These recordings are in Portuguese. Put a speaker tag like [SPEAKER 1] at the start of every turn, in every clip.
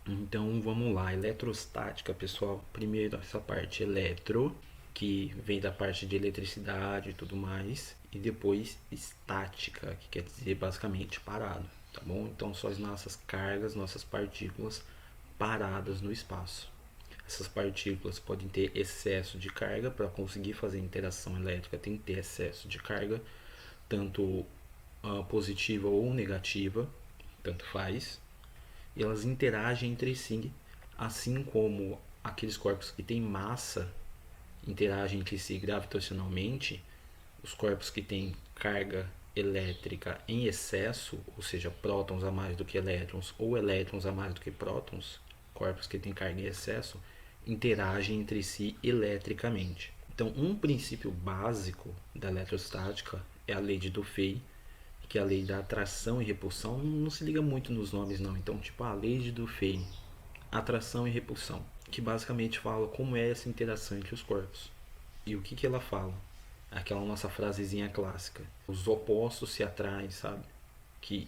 [SPEAKER 1] Então vamos lá, eletrostática, pessoal. Primeiro essa parte eletro, que vem da parte de eletricidade e tudo mais, e depois estática, que quer dizer basicamente parado, tá bom? Então são as nossas cargas, nossas partículas paradas no espaço. Essas partículas podem ter excesso de carga para conseguir fazer interação elétrica, tem que ter excesso de carga, tanto positiva ou negativa, tanto faz, e elas interagem entre si, assim como aqueles corpos que têm massa interagem entre si gravitacionalmente, os corpos que têm carga elétrica em excesso, ou seja, prótons a mais do que elétrons ou elétrons a mais do que prótons, corpos que têm carga em excesso, interagem entre si eletricamente. Então, um princípio básico da eletrostática é a lei de Dufay, que é a lei da atração e repulsão. Não se liga muito nos nomes não. Então, tipo, a lei de Dufay, atração e repulsão, que basicamente fala como é essa interação entre os corpos. E o que que ela fala? Aquela nossa frasezinha clássica. Os opostos se atraem, sabe? Que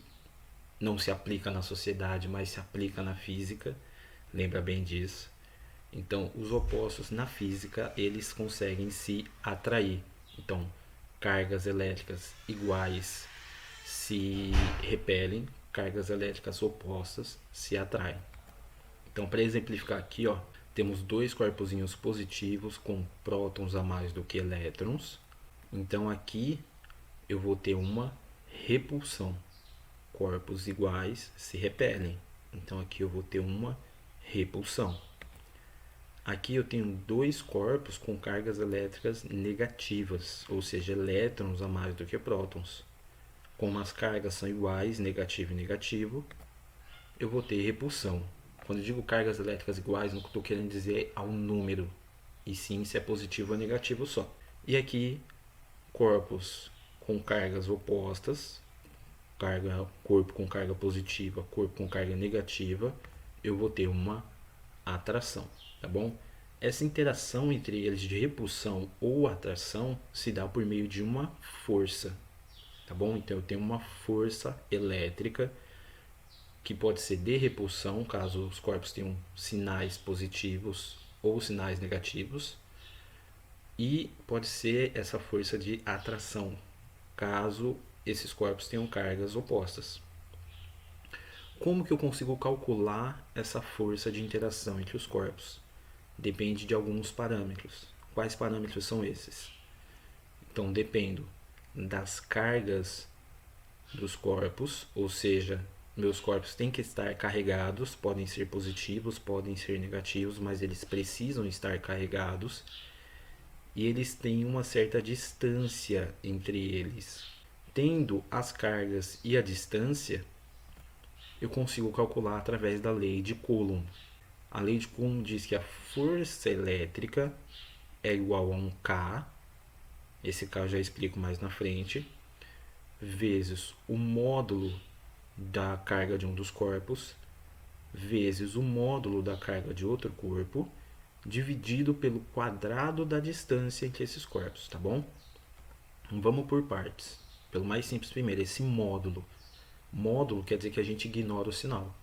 [SPEAKER 1] não se aplica na sociedade, mas se aplica na física. Lembra bem disso. Então, os opostos na física, eles conseguem se atrair. Então, cargas elétricas iguais se repelem, cargas elétricas opostas se atraem. Então, para exemplificar aqui, ó, temos dois corpozinhos positivos com prótons a mais do que elétrons. Então, aqui eu vou ter uma repulsão. Corpos iguais se repelem. Então, aqui eu vou ter uma repulsão. Aqui eu tenho dois corpos com cargas elétricas negativas, ou seja, elétrons a mais do que prótons. Como as cargas são iguais, negativo e negativo, eu vou ter repulsão. Quando eu digo cargas elétricas iguais, não estou querendo dizer ao número, e sim se é positivo ou negativo só. E aqui, corpos com cargas opostas, corpo com carga positiva, corpo com carga negativa, eu vou ter uma atração, tá bom? Essa interação entre eles de repulsão ou atração se dá por meio de uma força, tá bom? Então eu tenho uma força elétrica que pode ser de repulsão, caso os corpos tenham sinais positivos ou sinais negativos, e pode ser essa força de atração, caso esses corpos tenham cargas opostas. Como que eu consigo calcular essa força de interação entre os corpos? Depende de alguns parâmetros. Quais parâmetros são esses? Então, dependo das cargas dos corpos, ou seja, meus corpos têm que estar carregados, podem ser positivos, podem ser negativos, mas eles precisam estar carregados e eles têm uma certa distância entre eles. Tendo as cargas e a distância, eu consigo calcular através da lei de Coulomb. A lei de Coulomb diz que a força elétrica é igual a um K, esse K eu já explico mais na frente, vezes o módulo da carga de um dos corpos, vezes o módulo da carga de outro corpo, dividido pelo quadrado da distância entre esses corpos, tá bom? Vamos por partes. Pelo mais simples primeiro, esse módulo. Módulo quer dizer que a gente ignora o sinal.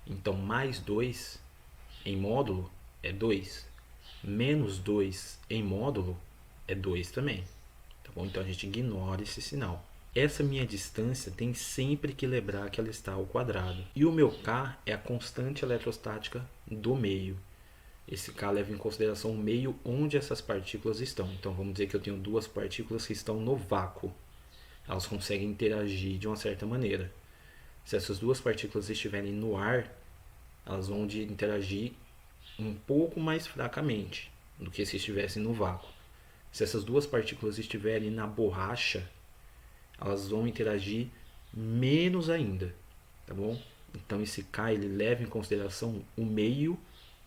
[SPEAKER 1] Então, mais 2 em módulo é 2. Menos 2 em módulo é 2 também. Tá bom? Então, a gente ignora esse sinal. Essa minha distância tem sempre que lembrar que ela está ao quadrado. E o meu K é a constante eletrostática do meio. Esse K leva em consideração o meio onde essas partículas estão. Então vamos dizer que eu tenho duas partículas que estão no vácuo. Elas conseguem interagir de uma certa maneira. Se essas duas partículas estiverem no ar, elas vão interagir um pouco mais fracamente do que se estivessem no vácuo. Se essas duas partículas estiverem na borracha, elas vão interagir menos ainda, tá bom? Então esse K ele leva em consideração o meio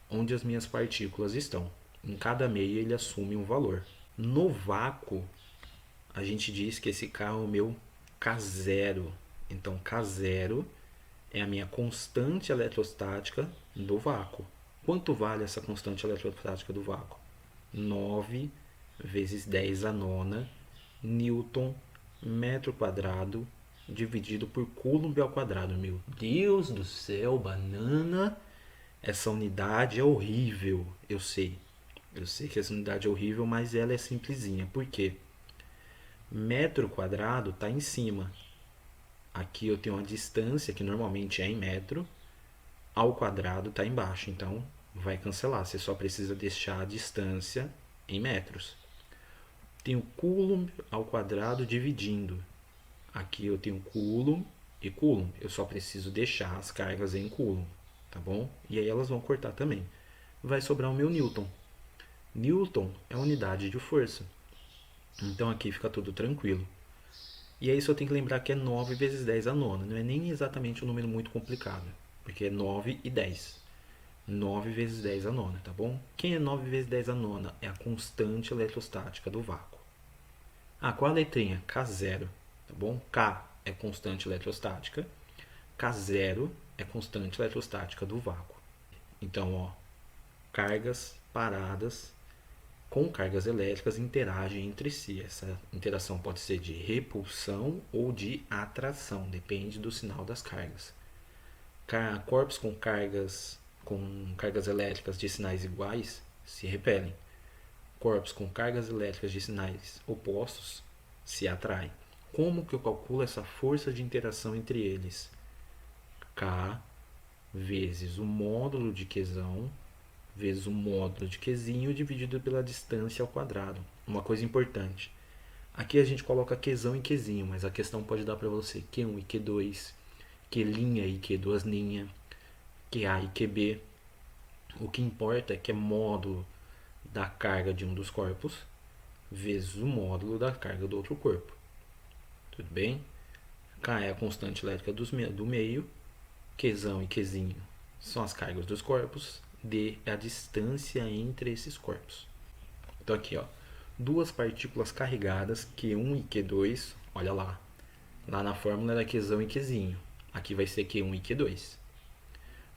[SPEAKER 1] onde as minhas partículas estão. Em cada meio ele assume um valor. No vácuo, a gente diz que esse K é o meu K0. Então K0 é a minha constante eletrostática do vácuo. Quanto vale essa constante eletrostática do vácuo? 9 vezes 10 a nona Newton metro quadrado dividido por Coulomb ao quadrado. Meu Deus do céu, banana! Essa unidade é horrível, eu sei. Eu sei que essa unidade é horrível, mas ela é simplesinha. Por quê? Metro quadrado está em cima. Aqui eu tenho uma distância, que normalmente é em metro, ao quadrado está embaixo. Então, vai cancelar. Você só precisa deixar a distância em metros. Tenho coulomb ao quadrado dividindo. Aqui eu tenho coulomb e coulomb. Eu só preciso deixar as cargas em coulomb, tá bom? E aí elas vão cortar também. Vai sobrar o meu newton. Newton é a unidade de força. Então aqui fica tudo tranquilo. E aí só tem que lembrar que é 9 vezes 10 a nona. Não é nem exatamente um número muito complicado. Porque é 9 e 10. 9 vezes 10 a nona, tá bom? Quem é 9 vezes 10 a nona? É a constante eletrostática do vácuo. Ah, qual a letrinha? K0, tá bom? K é constante eletrostática. K0 é constante eletrostática do vácuo. Então, ó, cargas paradas com cargas elétricas interagem entre si. Essa interação pode ser de repulsão ou de atração, depende do sinal das cargas. Corpos com cargas elétricas de sinais iguais se repelem. Corpos com cargas elétricas de sinais opostos se atraem. Como que eu calculo essa força de interação entre eles? K vezes o módulo de Qzão vezes o módulo de Qzinho dividido pela distância ao quadrado. Uma coisa importante. Aqui a gente coloca Qzão e Qzinho, mas a questão pode dar para você Q1 e Q2, Q' e Q2', QA e QB. O que importa é que é módulo da carga de um dos corpos vezes o módulo da carga do outro corpo. Tudo bem? K é a constante elétrica do meio, Qzão e Qzinho são as cargas dos corpos, D é a distância entre esses corpos. Então aqui, ó, duas partículas carregadas, Q1 e Q2, olha lá. Lá na fórmula era Qzão e Qzinho. Aqui vai ser Q1 e Q2.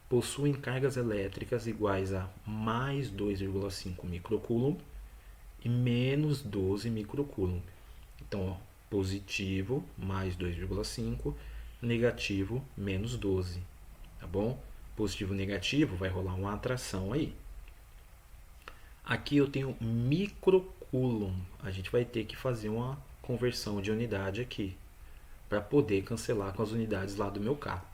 [SPEAKER 1] Possuem cargas elétricas iguais a mais 2,5 microcoulomb e menos 12 microcoulomb. Então, ó, positivo mais 2,5, negativo menos 12, tá bom? Positivo e negativo vai rolar uma atração aí. Aqui eu tenho microcoulomb. A gente vai ter que fazer uma conversão de unidade aqui para poder cancelar com as unidades lá do meu carro.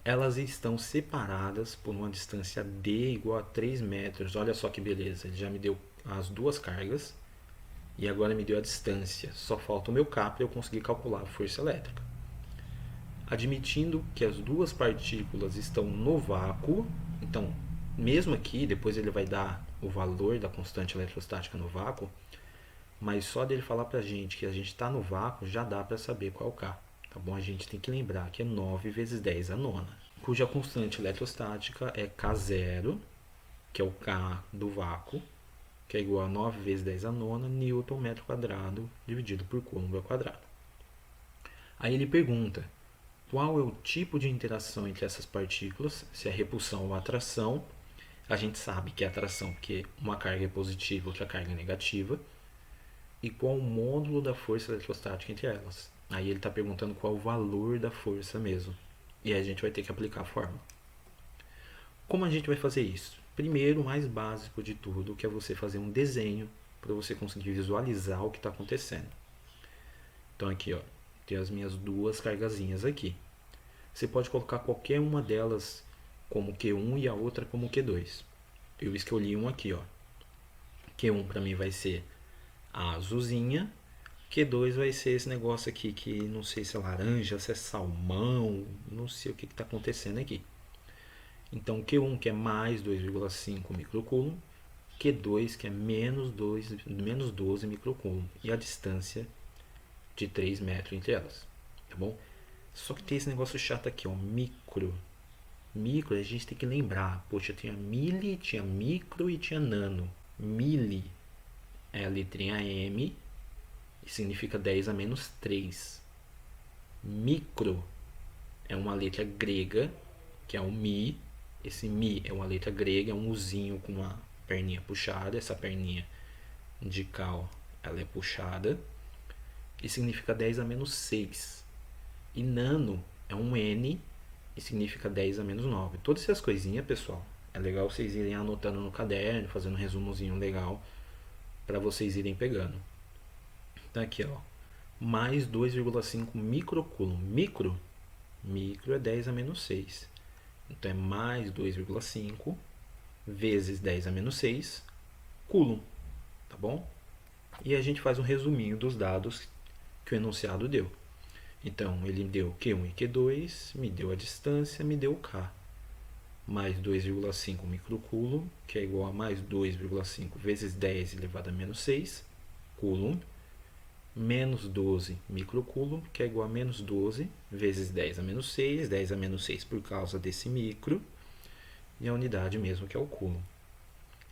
[SPEAKER 1] Elas estão separadas por uma distância D igual a 3 metros. Olha só que beleza, ele já me deu as duas cargas e agora me deu a distância. Só falta o meu K para eu conseguir calcular a força elétrica. Admitindo que as duas partículas estão no vácuo, então, mesmo aqui, depois ele vai dar o valor da constante eletrostática no vácuo, mas só dele falar para a gente que a gente está no vácuo, já dá para saber qual é o K. Tá bom? A gente tem que lembrar que é 9 vezes 10 a nona, cuja constante eletrostática é K0, que é o K do vácuo, que é igual a 9 vezes 10 a nona, Newton metro quadrado, dividido por Coulomb ao quadrado. Aí ele pergunta, qual é o tipo de interação entre essas partículas, se é repulsão ou atração. A gente sabe que é atração porque uma carga é positiva, outra carga é negativa. E qual o módulo da força eletrostática entre elas. Aí ele está perguntando qual o valor da força mesmo. E aí a gente vai ter que aplicar a fórmula. Como a gente vai fazer isso? Primeiro, o mais básico de tudo, que é você fazer um desenho para você conseguir visualizar o que está acontecendo. Então aqui, ó, tem as minhas duas cargazinhas aqui. Você pode colocar qualquer uma delas como Q1 e a outra como Q2. Eu escolhi um aqui, ó. Q1 para mim vai ser a azulzinha, Q2 vai ser esse negócio aqui que não sei se é laranja, se é salmão, não sei o que está acontecendo aqui. Então Q1 que é mais 2,5 microcoulomb, Q2 que é menos 12 microcoulomb e a distância de 3 metros entre elas, tá bom? Só que tem esse negócio chato aqui, ó, micro. Micro a gente tem que lembrar, poxa, tinha mili, tinha micro e tinha nano. Mili é a letrinha M e significa 10 a menos 3. Micro é uma letra grega, que é um Mi. Esse Mi é uma letra grega, é um Uzinho com uma perninha puxada. Essa perninha de cal, ela é puxada. E significa 10 a menos 6. E nano é um N e significa 10 a menos 9. Todas essas coisinhas, pessoal, É legal vocês irem anotando no caderno, fazendo um resumozinho legal para vocês irem pegando. Tá aqui, ó. Mais 2,5 microcoulomb. Micro é 10 a menos 6. Então é mais 2,5 vezes 10 a menos 6 coulomb, tá bom? E a gente faz um resuminho dos dados que o enunciado deu. Então, ele deu Q1 e Q2, me deu a distância, me deu o K. Mais 2,5 microcoulomb, que é igual a mais 2,5 vezes 10 elevado a menos 6 coulomb, menos 12 microcoulomb, que é igual a menos 12 vezes 10 a menos 6, 10 a menos 6 por causa desse micro, e a unidade mesmo que é o coulomb.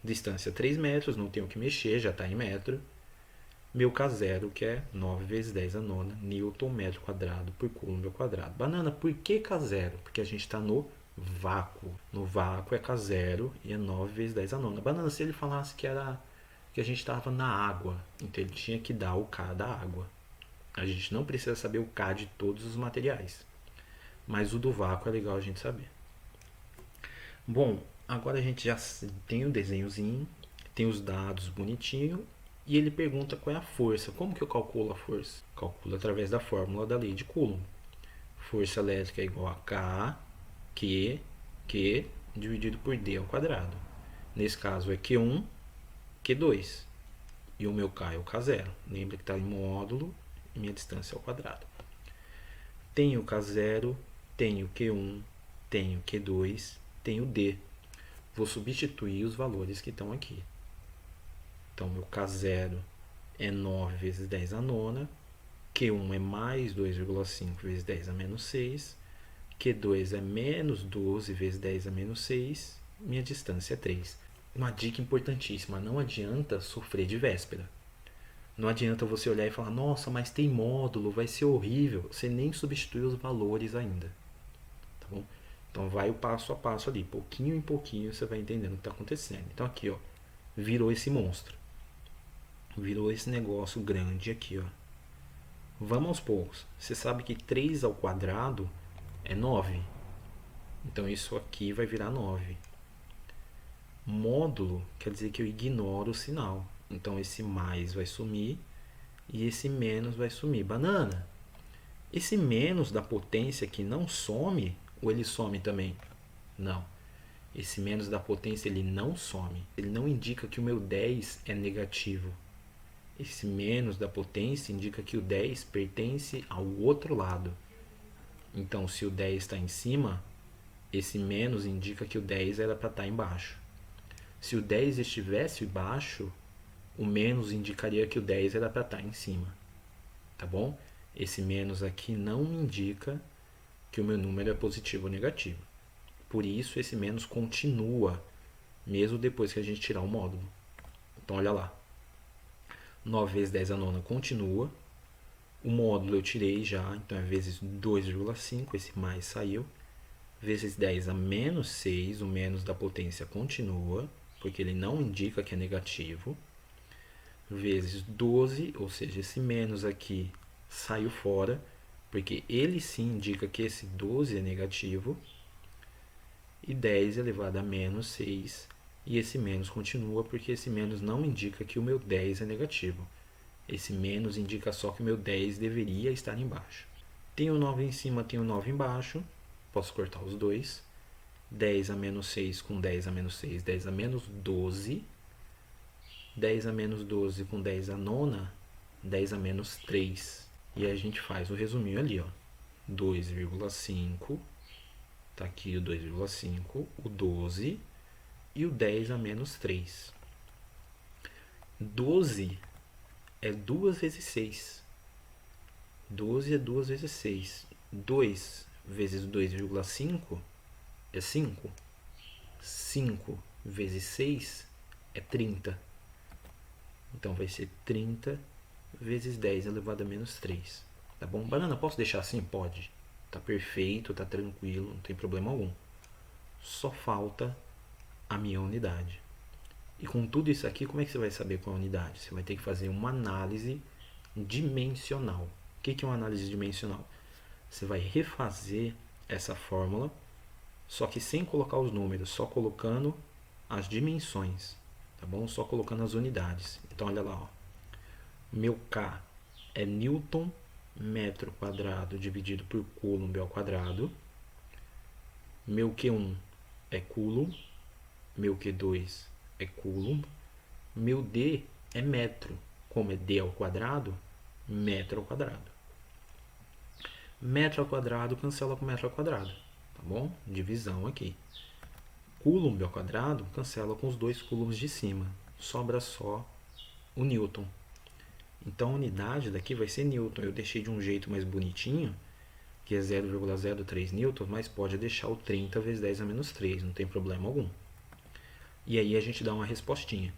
[SPEAKER 1] Distância 3 metros, não tenho que mexer, já está em metro. Meu K0, que é 9 vezes 10 a nona, Newton metro quadrado por coulomb ao quadrado. Banana, por que K0? Porque a gente está no vácuo. No vácuo é K0 e é 9 vezes 10 a nona. Banana, se ele falasse que a gente estava na água, então ele tinha que dar o K da água. A gente não precisa saber o K de todos os materiais. Mas o do vácuo é legal a gente saber. Bom, agora a gente já tem o desenhozinho, tem os dados bonitinho. E ele pergunta qual é a força. Como que eu calculo a força? Calculo através da fórmula da lei de Coulomb. Força elétrica é igual a K, Q dividido por D ao quadrado. Nesse caso é Q1, Q2. E o meu K é o K0. Lembra que está em módulo e minha distância ao quadrado. Tenho K0, tenho Q1, tenho Q2, tenho D. Vou substituir os valores que estão aqui. Então, meu K0 é 9 vezes 10 a nona, Q1 é mais 2,5 vezes 10 a menos 6, Q2 é menos 12 vezes 10 a menos 6, minha distância é 3. Uma dica importantíssima, não adianta sofrer de véspera. Não adianta você olhar e falar, nossa, mas tem módulo, vai ser horrível. Você nem substitui os valores ainda. Tá bom? Então vai o passo a passo ali, pouquinho em pouquinho você vai entendendo o que está acontecendo. Então aqui, ó, virou esse monstro. Virou esse negócio grande aqui, ó. Vamos aos poucos. Você sabe que 3 ao quadrado é 9. Então isso aqui vai virar 9. Módulo quer dizer que eu ignoro o sinal. Então esse mais vai sumir e esse menos vai sumir. Banana, esse menos da potência aqui não some ou ele some também? Não. Esse menos da potência ele não some. Ele não indica que o meu 10 é negativo. Esse menos da potência indica que o 10 pertence ao outro lado. Então, se o 10 está em cima, esse menos indica que o 10 era para estar embaixo. Se o 10 estivesse embaixo, o menos indicaria que o 10 era para estar em cima. Tá bom? Esse menos aqui não indica que o meu número é positivo ou negativo. Por isso, esse menos continua, mesmo depois que a gente tirar o módulo. Então, olha lá. 9 vezes 10 a nona continua. O módulo eu tirei já, então é vezes 2,5, esse mais saiu. Vezes 10 a menos 6, o menos da potência continua, porque ele não indica que é negativo. Vezes 12, ou seja, esse menos aqui saiu fora, porque ele sim indica que esse 12 é negativo. E 10 elevado a menos 6, e esse menos continua porque esse menos não indica que o meu 10 é negativo. Esse menos indica só que o meu 10 deveria estar embaixo. Tenho 9 em cima, tenho 9 embaixo. Posso cortar os dois. 10 a menos 6 com 10 a menos 6, 10 a menos 12. 10 a menos 12 com 10 a nona, 10 a menos 3. E a gente faz o resuminho ali, ó. 2,5. Tá aqui o 2,5, o 12 e o 10 a menos 3. 12 é 2 vezes 6. 12 é 2 vezes 6. 2 vezes 2,5 é 5. 5 vezes 6 é 30. Então vai ser 30 vezes 10 elevado a menos 3. Tá bom? Banana, posso deixar assim? Pode. Tá perfeito, tá tranquilo, não tem problema algum. Só falta a minha unidade. E com tudo isso aqui, como é que você vai saber qual é a unidade? Você vai ter que fazer uma análise dimensional. O que é uma análise dimensional? Você vai refazer essa fórmula, só que sem colocar os números, só colocando as dimensões, tá bom? Só colocando as unidades. Então olha lá, ó. Meu K é Newton metro quadrado dividido por Coulomb ao quadrado. Meu Q1 é Coulomb. Meu Q2 é Coulomb. Meu D é metro. Como é D ao quadrado, metro ao quadrado. Metro ao quadrado cancela com metro ao quadrado, tá bom? Divisão aqui. Coulomb ao quadrado cancela com os 2 coulombs de cima. Sobra só o Newton. Então a unidade daqui vai ser Newton. Eu deixei de um jeito mais bonitinho, que é 0,03 newton, mas pode deixar o 30 vezes 10 a menos 3, não tem problema algum. E aí a gente dá uma respostinha.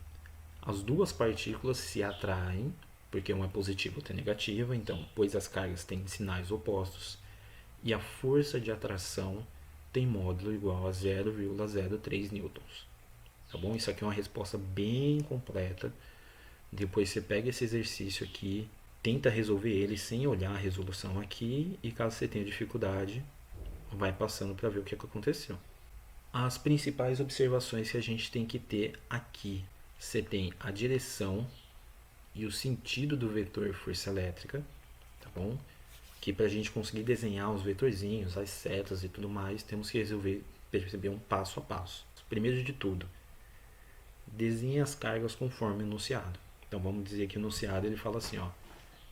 [SPEAKER 1] As duas partículas se atraem, porque uma é positiva e outra é negativa, então, pois as cargas têm sinais opostos, e a força de atração tem módulo igual a 0,03 newtons. Tá bom? Isso aqui é uma resposta bem completa. Depois você pega esse exercício aqui, tenta resolver ele sem olhar a resolução aqui, e caso você tenha dificuldade, vai passando para ver o que aconteceu. As principais observações que a gente tem que ter aqui. Você tem a direção e o sentido do vetor força elétrica, tá bom? Que para a gente conseguir desenhar os vetorzinhos, as setas e tudo mais, temos que perceber um passo a passo. Primeiro de tudo, desenhe as cargas conforme o enunciado. Então vamos dizer que o enunciado ele fala assim, ó,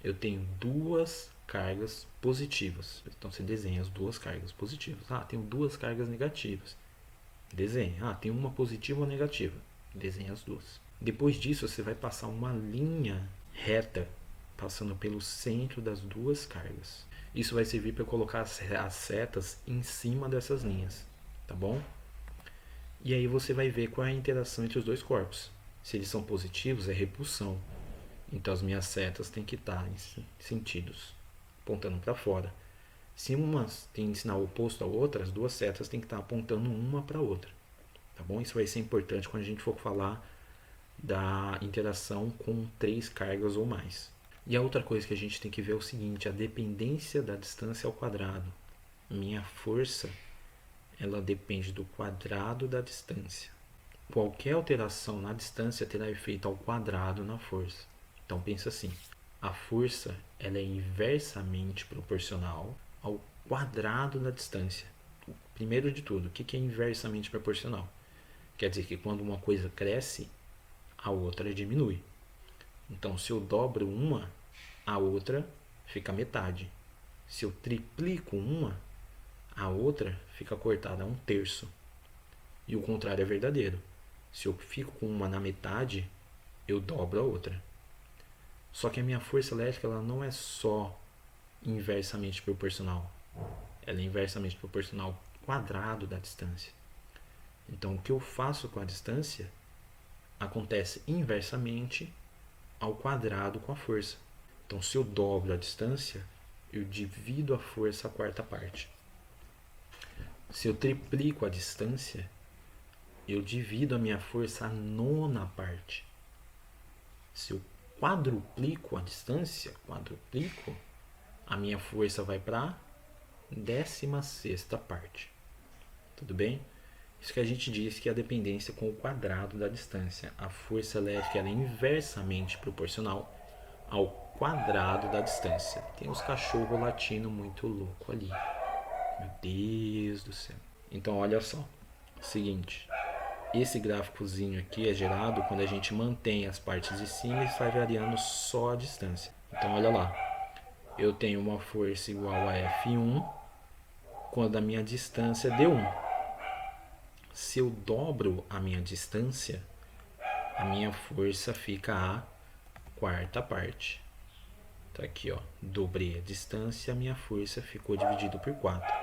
[SPEAKER 1] eu tenho duas cargas positivas. Então você desenha as duas cargas positivas. Ah, tenho duas cargas negativas. Desenha. Ah, tem uma positiva ou negativa. Desenha as duas. Depois disso, você vai passar uma linha reta passando pelo centro das duas cargas. Isso vai servir para colocar as setas em cima dessas linhas, tá bom? E aí você vai ver qual é a interação entre os dois corpos. Se eles são positivos, é repulsão. Então as minhas setas têm que estar em sentidos, apontando para fora. Se uma tem sinal oposto à outra, as duas setas têm que estar apontando uma para a outra. Tá bom? Isso vai ser importante quando a gente for falar da interação com 3 cargas ou mais. E a outra coisa que a gente tem que ver é o seguinte, a dependência da distância ao quadrado. Minha força, ela depende do quadrado da distância. Qualquer alteração na distância terá efeito ao quadrado na força. Então pensa assim, a força ela é inversamente proporcional ao quadrado da distância. Primeiro de tudo, o que é inversamente proporcional? Quer dizer que quando uma coisa cresce, a outra diminui. Então, se eu dobro uma, a outra fica metade. Se eu triplico uma, a outra fica cortada a 1/3. E o contrário é verdadeiro. Se eu fico com uma na metade, eu dobro a outra. Só que a minha força elétrica ela não é só inversamente proporcional. Ela é inversamente proporcional ao quadrado da distância. Então, o que eu faço com a distância acontece inversamente ao quadrado com a força. Então, se eu dobro a distância, eu divido a força à quarta parte. Se eu triplico a distância, eu divido a minha força à nona parte. Se eu quadruplico a distância, a minha força vai para a 16ª parte. Tudo bem? Isso que a gente diz que é a dependência com o quadrado da distância. A força elétrica ela é inversamente proporcional ao quadrado da distância. Tem uns cachorros latindo muito louco ali. Meu Deus do céu. Então, olha só. Seguinte. Esse gráficozinho aqui é gerado quando a gente mantém as partes de cima e vai variando só a distância. Então, olha lá. Eu tenho uma força igual a F1 quando a minha distância é D1. Se eu dobro a minha distância, a minha força fica a quarta parte. Tá aqui, ó. Dobrei a distância, a minha força ficou dividida por 4.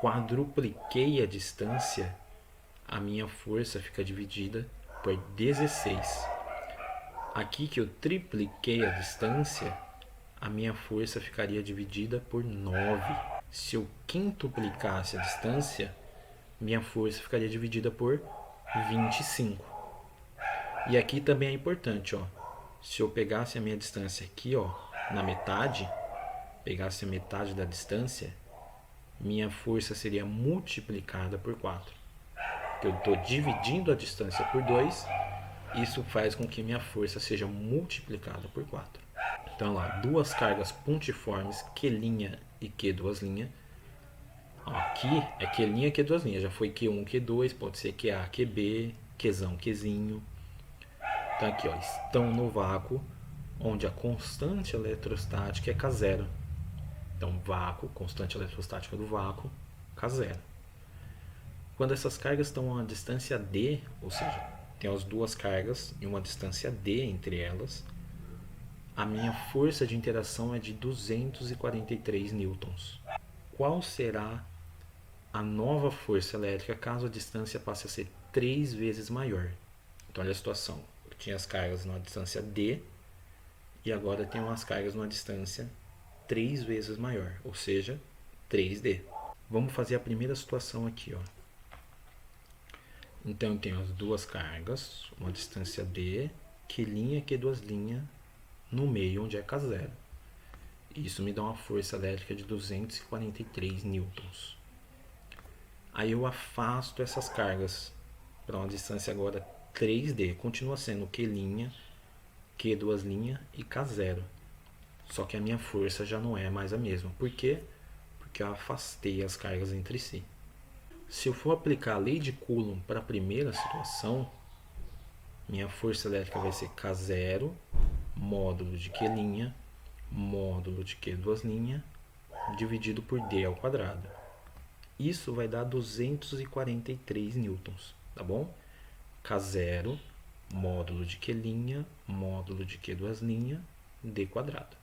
[SPEAKER 1] Quadrupliquei a distância, a minha força fica dividida por 16. Aqui que eu tripliquei a distância, a minha força ficaria dividida por 9. Se eu quintuplicasse a distância, minha força ficaria dividida por 25. E aqui também é importante, ó. Se eu pegasse a minha distância aqui, ó, na metade, pegasse a metade da distância, minha força seria multiplicada por 4. Eu estou dividindo a distância por 2, isso faz com que minha força seja multiplicada por 4. Então lá, duas cargas pontiformes, Q' e Q2'. Aqui é Q', Q2'. Já foi Q1, Q2, pode ser QA, QB, Qzão, Qzinho. Então aqui, ó, estão no vácuo, onde a constante eletrostática é K0. Então, vácuo, constante eletrostática do vácuo, K0. Quando essas cargas estão a uma distância d, ou seja, tem as duas cargas e uma distância d entre elas, a minha força de interação é de 243 newtons. Qual será a nova força elétrica caso a distância passe a ser 3 vezes maior? Então, olha a situação. Eu tinha as cargas numa distância d e agora tenho as cargas numa distância 3 vezes maior, ou seja, 3D. Vamos fazer a primeira situação aqui, ó. Então eu tenho as duas cargas, uma distância d, Q', Q2', no meio onde é K0. Isso me dá uma força elétrica de 243 newtons. Aí eu afasto essas cargas para uma distância agora 3D. Continua sendo Q', Q2' e K0. Só que a minha força já não é mais a mesma. Por quê? Porque eu afastei as cargas entre si. Se eu for aplicar a lei de Coulomb para a primeira situação, minha força elétrica vai ser K0 módulo de Q', módulo de Q2', dividido por D ao quadrado. Isso vai dar 243 newtons, tá bom? K0 módulo de Q', módulo de Q2', D quadrado.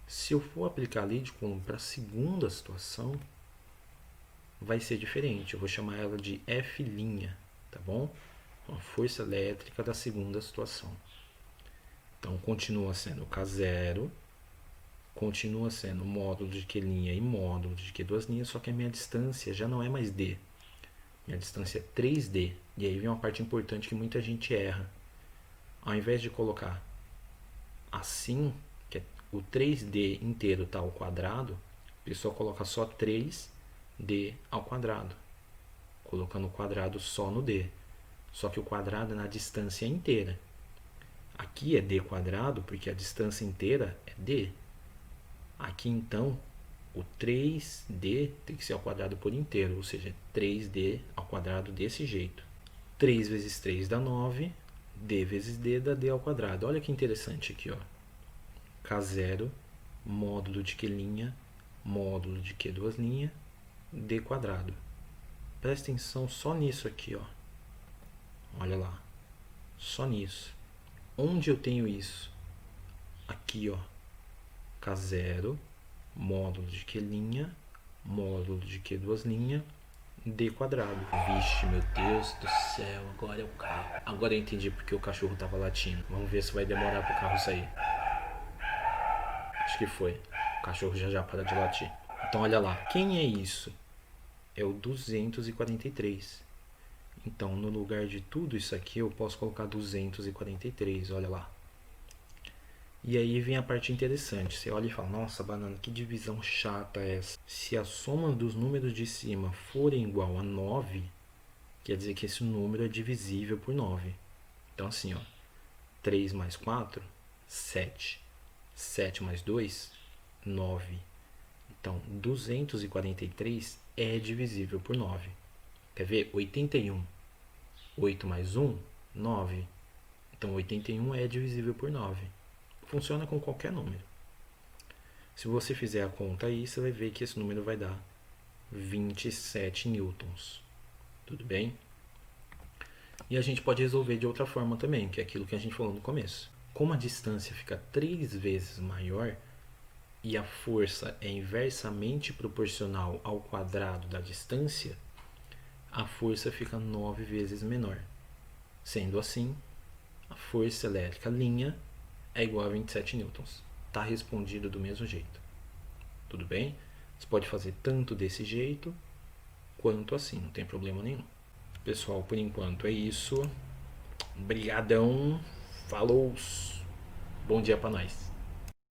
[SPEAKER 1] Se eu for aplicar a lei de Coulomb para a segunda situação, vai ser diferente. Eu vou chamar ela de F', tá bom? A força elétrica da segunda situação. Então, continua sendo K0, continua sendo módulo de Q' e módulo de Q2', só que a minha distância já não é mais D. Minha distância é 3D. E aí vem uma parte importante que muita gente erra. Ao invés de colocar assim, que é o 3D inteiro está ao quadrado, a pessoa coloca só 3D ao quadrado, colocando o quadrado só no D. Só que o quadrado é na distância inteira. Aqui é D quadrado porque a distância inteira é D. Aqui então, o 3D tem que ser ao quadrado por inteiro, ou seja, 3D ao quadrado desse jeito. 3 vezes 3 dá 9, D vezes D dá D ao quadrado. Olha que interessante aqui, ó. K0, módulo de Q', módulo de Q2', D quadrado. Presta atenção só nisso aqui, ó. Olha lá. Só nisso. Onde eu tenho isso? Aqui, ó. K0, módulo de Q', módulo de Q2', D quadrado. Vixe, meu Deus do céu, agora é o carro. Agora eu entendi porque o cachorro tava latindo. Vamos ver se vai demorar pro carro sair. Acho que foi. O cachorro já para de latir. Então olha lá, quem é isso? É o 243. Então no lugar de tudo isso aqui eu posso colocar 243, olha lá. E aí vem a parte interessante. Você olha e fala, nossa, banana, que divisão chata é essa? Se a soma dos números de cima forem igual a 9, quer dizer que esse número é divisível por 9. Então assim, ó, 3 mais 4, 7. 7 mais 2, 9. Então, 243 é divisível por 9. Quer ver? 81. 8 mais 1, 9. Então, 81 é divisível por 9. Funciona com qualquer número. Se você fizer a conta aí, você vai ver que esse número vai dar 27 newtons. Tudo bem? E a gente pode resolver de outra forma também, que é aquilo que a gente falou no começo. Como a distância fica 3 vezes maior e a força é inversamente proporcional ao quadrado da distância, a força fica 9 vezes menor. Sendo assim, a força elétrica linha é igual a 27 newtons. Está respondido do mesmo jeito. Tudo bem? Você pode fazer tanto desse jeito quanto assim, não tem problema nenhum. Pessoal, por enquanto é isso. Obrigadão. Falou. Bom dia pra nós.